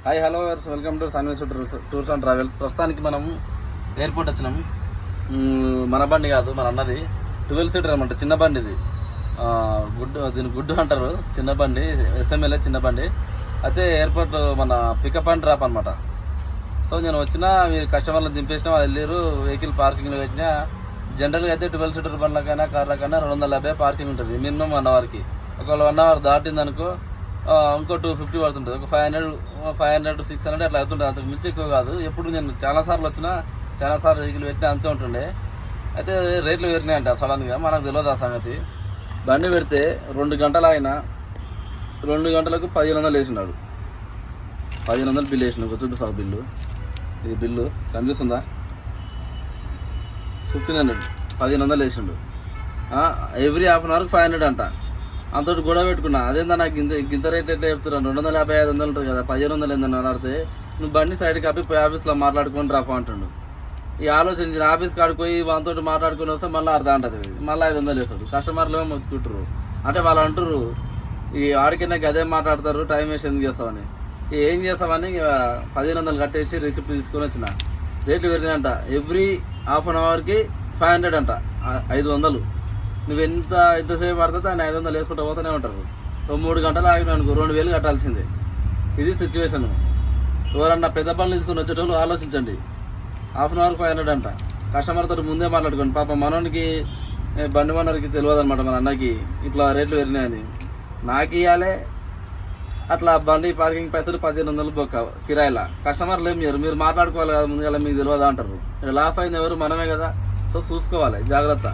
Hi hello welcome to Sanvi's tours and travels. ప్రస్తుతానికి మనం airport వచ్చినాం. మన బండి కాదు, మన అన్నది 12 సీటర్ అనమాట. చిన్న బండి ఇది, దీని గుడ్డు అంటారు. చిన్న బండి, ఎస్ఎంఎల్ఏ చిన్న బండి. అయితే ఎయిర్పోర్ట్ మన పికప్ అండ్ డ్రాప్ అనమాట. సో నేను వచ్చినా మీరు కస్టమర్లు దింపేసిన వాళ్ళు వెళ్ళారు, వెహికల్ పార్కింగ్లో పెట్టినా. జనరల్గా అయితే 12 సీటర్ బండ్లకైనా కార్లకైనా 250 పార్కింగ్ ఉంటుంది మినిమం 1 అవర్కి. ఒకవేళ 1 అవర్ దాటిందనుకో ఇంకో 250 పడుతుంటుంది. ఒక 500 600 అట్లా అవుతుంటుంది. అంతకు మించి ఎక్కువ కాదు. ఎప్పుడు నేను చాలాసార్లు వచ్చినా, చాలాసార్లు వెహికల్ పెట్టినా అంతే ఉంటుండే. అయితే రేట్లు పెరిగినాయంట సడన్గా, మనకు తెలియదు ఆ సంగతి. బండి పెడితే 2 గంటలు ఆయన 2 గంటలకు 1500 వేసినాడు. 1500 బిల్లు వేసినాడు. ఒక చూడు సార్ బిల్లు, ఇది బిల్లు కనిపిస్తుందా? 1500 వేసిండు. ఎవ్రీ హాఫ్ అన్ అవర్కి 500 అంట. అంతటి గొడవ పెట్టుకున్నా. అదేందా నాకు ఇంత రేట్ ఎట్లా చెప్తున్నాను? 250 500 ఉంటుంది కదా, 1500 ఏందని అడిగితే నువ్వు బండి సైడ్కి అప్పి పోయి ఆఫీస్లో మాట్లాడుకొని రాపా అంటుండు. ఈ ఆలోచించిన ఆఫీస్కి ఆడుకోయి వాళ్ళతో మాట్లాడుకొని వస్తే మళ్ళీ అర్థం అంటది, మళ్ళీ 500 వేస్తాడు. కస్టమర్లు ఏమో మొత్తుకుంటారు. అంటే వాళ్ళు అంటారు ఈ ఆడికి నాకు అదే మాట్లాడతారు, టైం వేస్ట్ ఎందుకు చేస్తామని. ఏం చేస్తామని 1500 కట్టేసి రిసిప్ట్ తీసుకొని వచ్చిన. రేట్లు పెరిగినాయంట. ఎవ్రీ హాఫ్ అన్ అవర్కి 500 అంట, 500. నువ్వు ఎంతసేపు పడుతుందో ఆయన 500 వేసుకుంటూ పోతూనే ఉంటారు. 3 గంటలు ఆగిన అనుకో 2000 కట్టాల్సిందే. ఇది సిచ్యువేషన్. ఎవరన్నా పెద్ద పనులు తీసుకొని వచ్చేటోళ్ళు ఆలోచించండి. హాఫ్ అన్ అవర్కి 500 అంట. కస్టమర్ తోటి ముందే మాట్లాడుకోండి. పాప మనోనికి బండి మనకి తెలియదు అనమాట, మన అన్నకి ఇట్లా రేట్లు పెరిగినాయని. నాకు ఇవ్వాలి అట్లా బండి పార్కింగ్ పైసలు 1500 బొక్క కిరాయిలా. కస్టమర్లు ఏం చేయరు, మీరు మాట్లాడుకోవాలి కదా ముందుగా, మీకు తెలియదా అంటారు. లాస్ అయింది ఎవరు? మనమే కదా. సో చూసుకోవాలి, జాగ్రత్త.